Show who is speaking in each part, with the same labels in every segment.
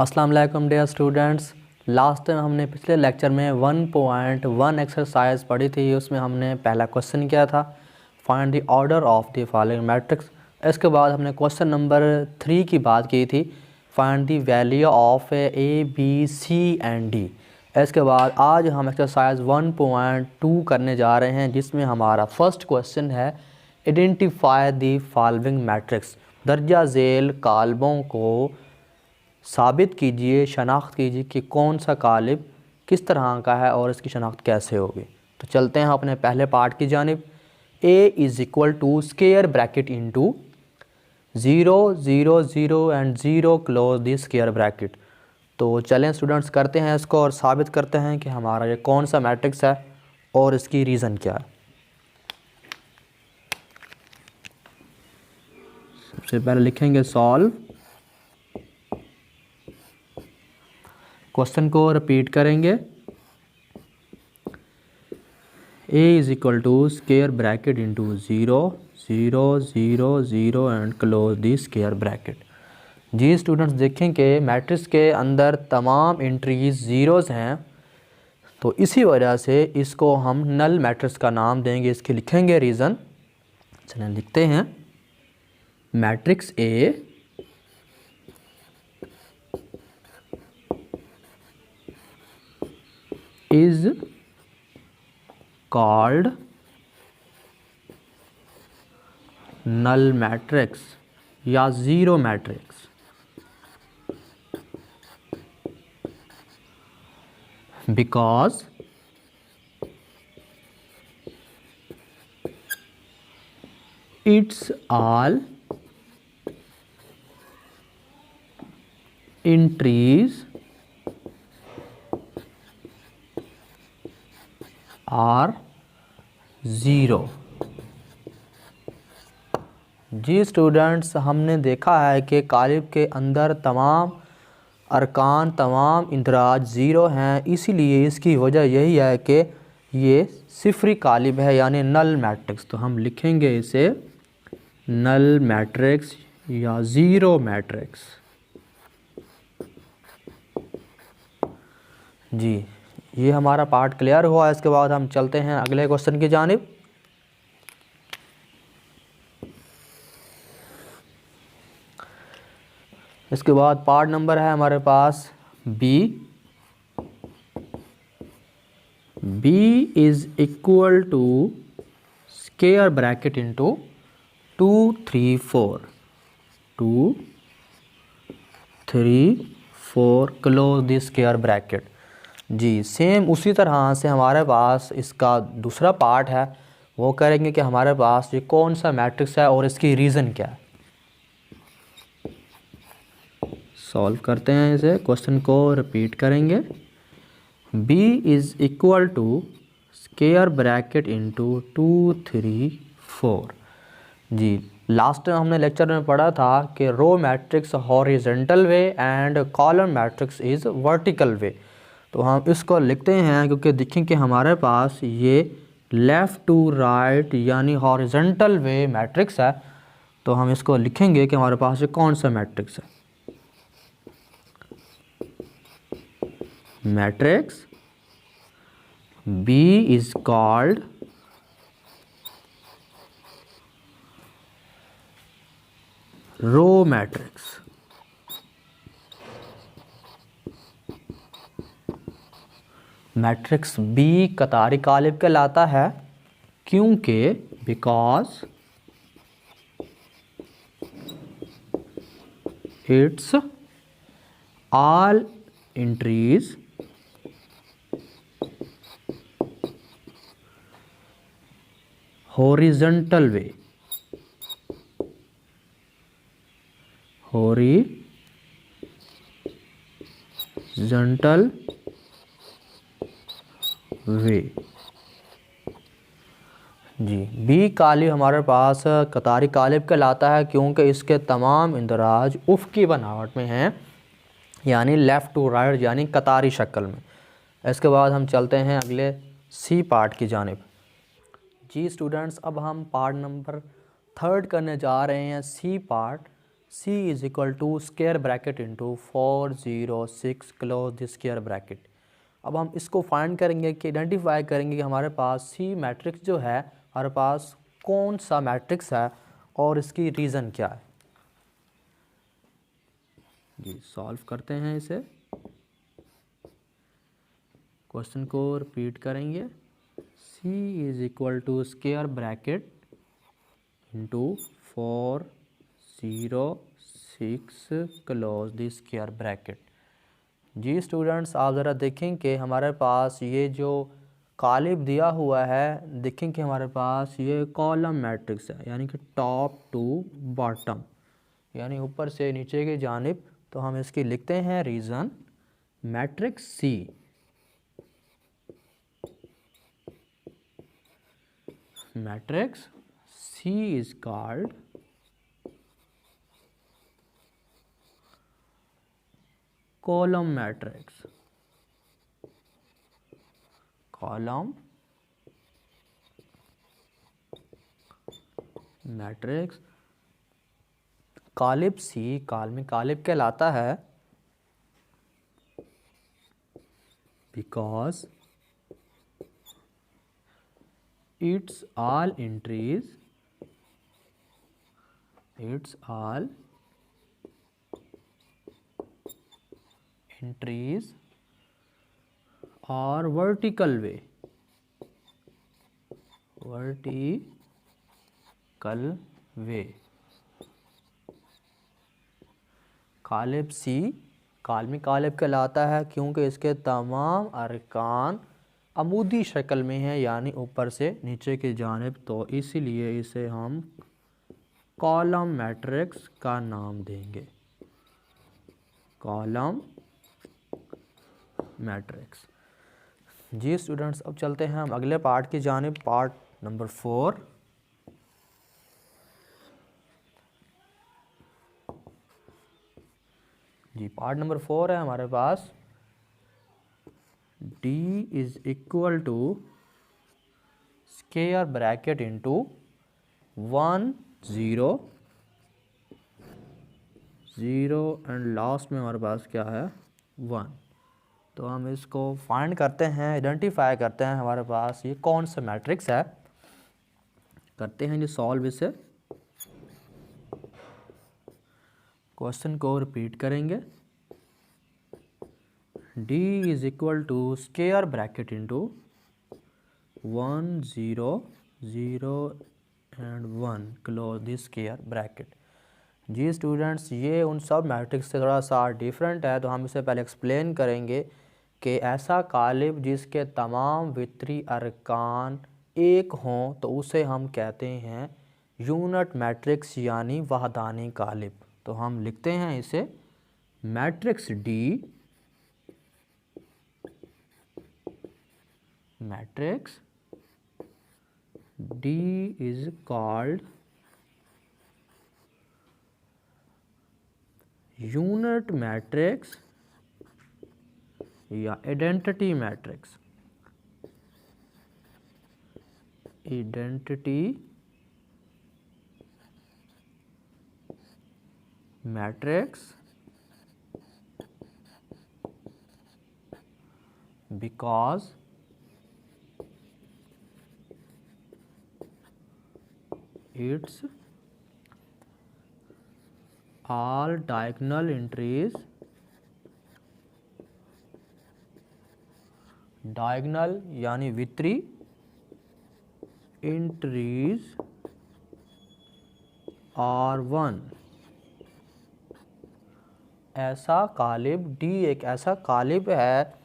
Speaker 1: अस्सलाम वालेकुम dear students. Last time हमने पिछले लेक्चर में 1.1 एक्सरसाइज पढ़ी थी। उसमें हमने पहला क्वेश्चन किया था, find the order of the following matrix. इसके बाद हमने क्वेश्चन नंबर 3 की बात की थी, find the value of A B C and D. इसके बाद आज हम एक्सरसाइज 1.2 करने जा रहे हैं, जिसमें हमारा फर्स्ट क्वेश्चन है, आइडेंटिफाई द फॉलोइंग मैट्रिक्स। दर्जा झेल कालबों को साबित कीजिए, शनाख्त कीजिए कि कौन सा कालिब किस तरह का है और इसकी शनाख्त कैसे होगी। तो चलते हैं अपने पहले पार्ट की जानिब। a is equal to square bracket into 0 0 0 and 0 close the square bracket. तो चलें स्टूडेंट्स, करते हैं इसको और साबित करते हैं कि हमारा ये कौन सा मैट्रिक्स है और इसकी रीज़न क्या है। सबसे पहले लिखेंगे सॉल्व। क्वेश्चन को रिपीट करेंगे। a is equal to square bracket into 0 0 0 0 and close the square bracket. जी स्टूडेंट्स, देखें कि मैट्रिक्स के अंदर तमाम एंट्रीज ज़ीरोज़ हैं, तो इसी वजह से इसको हम नल मैट्रिक्स का नाम देंगे। इसके लिखेंगे रीज़न। चलें लिखते हैं, matrix A is called null matrix या zero matrix because its all entries are zero. जी स्टूडेंट्स, हमने देखा है कि कालिब के अंदर तमाम अरकान, तमाम इंदराज ज़ीरो हैं, इसीलिए इसकी वजह यही है कि ये सिफरी कालिब है, यानी नल मैट्रिक्स। तो हम लिखेंगे इसे नल मैट्रिक्स या ज़ीरो मैट्रिक्स। जी, ये हमारा पार्ट क्लियर हुआ। इसके बाद हम चलते हैं अगले क्वेश्चन की जानिब। इसके बाद पार्ट नंबर है हमारे पास B. B is equal to square bracket into 2 3 4 2 3 4 close the square bracket. जी सेम उसी तरह से हमारे पास इसका दूसरा पार्ट है, वो करेंगे कि हमारे पास ये कौन सा मैट्रिक्स है और इसकी रीज़न क्या है। सॉल्व करते हैं इसे, क्वेश्चन को रिपीट करेंगे। b is equal to square bracket into 2 3 4। जी लास्ट टाइम हमने लेक्चर में पढ़ा था कि row matrix horizontal way and column matrix is vertical way. तो हम इसको लिखते हैं, क्योंकि देखें कि हमारे पास ये लेफ़्ट टू राइट यानी हॉरिजॉन्टल वे मैट्रिक्स है। तो हम इसको लिखेंगे कि हमारे पास ये कौन सा मैट्रिक्स है। Matrix B is called row matrix. Matrix B कतारी कालिब कहलाता है, क्योंकि because it's all entries horizontal way horizontal way. जी बी कालिब हमारे पास कतारी कालिब कहलाता है, क्योंकि इसके तमाम इंदराज उफ़क़ी बनावट में हैं, यानी लेफ़्ट टू राइट यानी कतारी शक्ल में। इसके बाद हम चलते हैं अगले सी पार्ट की जानिब। जी स्टूडेंट्स, अब हम पार्ट नंबर 3 करने जा रहे हैं, C part. C is equal to square bracket into 406 close the square bracket. अब हम इसको फाइंड करेंगे कि आइडेंटिफाई करेंगे कि हमारे पास C मैट्रिक्स जो है हमारे पास कौन सा मैट्रिक्स है और इसकी रीज़न क्या है। जी सॉल्व करते हैं इसे, क्वेश्चन को रिपीट करेंगे। C is equal to square bracket into 406 close the square bracket. जी स्टूडेंट्स आप ज़रा देखें कि हमारे पास ये जो कालिब दिया हुआ है, देखें कि हमारे पास ये कॉलम मैट्रिक्स है, यानी कि टॉप टू बॉटम, यानी ऊपर से नीचे की जानिब। तो हम इसकी लिखते हैं reason matrix C. Matrix C is called column matrix. Column matrix कालिब सी में कालिब कहलाता है because its all entries are vertical way, कालिब सी में कालिब कहलाता है क्योंकि इसके तमाम अरकान अमूदी शक्ल में है, यानी ऊपर से नीचे की जानिब, तो इसीलिए इसे हम कॉलम मैट्रिक्स का नाम देंगे, कॉलम मैट्रिक्स। जी स्टूडेंट्स अब चलते हैं हम अगले पार्ट की जानिब, पार्ट नंबर 4। जी पार्ट नंबर 4 है हमारे पास D is equal to square bracket into 1 0 0 and last में हमारे पास क्या है 1। तो हम इसको फाइंड करते हैं, आइडेंटिफाई करते हैं हमारे पास ये कौन सा मैट्रिक्स है। करते हैं ये सॉल्व इसे, क्वेश्चन को रिपीट करेंगे। D is equal to square bracket into 1 0 0 and 1 close the square bracket. जी स्टूडेंट्स ये उन सब मैट्रिक्स से थोड़ा सा डिफरेंट है, तो हम इसे पहले एक्सप्लेन करेंगे कि ऐसा कालिब जिसके तमाम वित्री अरकान एक हों तो उसे हम कहते हैं यूनिट मैट्रिक्स यानी वहदानी कालिब। तो हम लिखते हैं इसे matrix D, matrix D is called unit matrix या identity matrix, identity matrix because its all diagonal entries, diagonal यानी वित्री एंट्रीज आर 1। ऐसा कालिब D एक ऐसा कालिब है,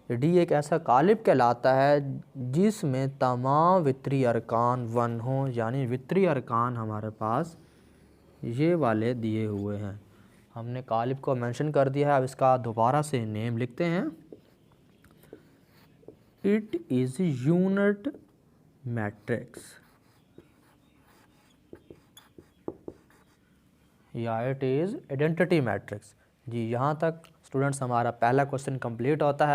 Speaker 1: D एक ऐसा कालिब कहलाता है जिसमें तमाम वित्री अरकान 1 हों, यानी वित्री अरकान हमारे पास ये वाले दिए हुए हैं। हमने कालिब को मेंशन कर दिया है, अब इसका दोबारा से नेम लिखते हैं। इट इज़ यूनिट मैट्रिक्स या इट इज़ आइडेंटिटी मैट्रिक्स। जी यहाँ तक स्टूडेंट्स हमारा पहला क्वेश्चन कंप्लीट होता है।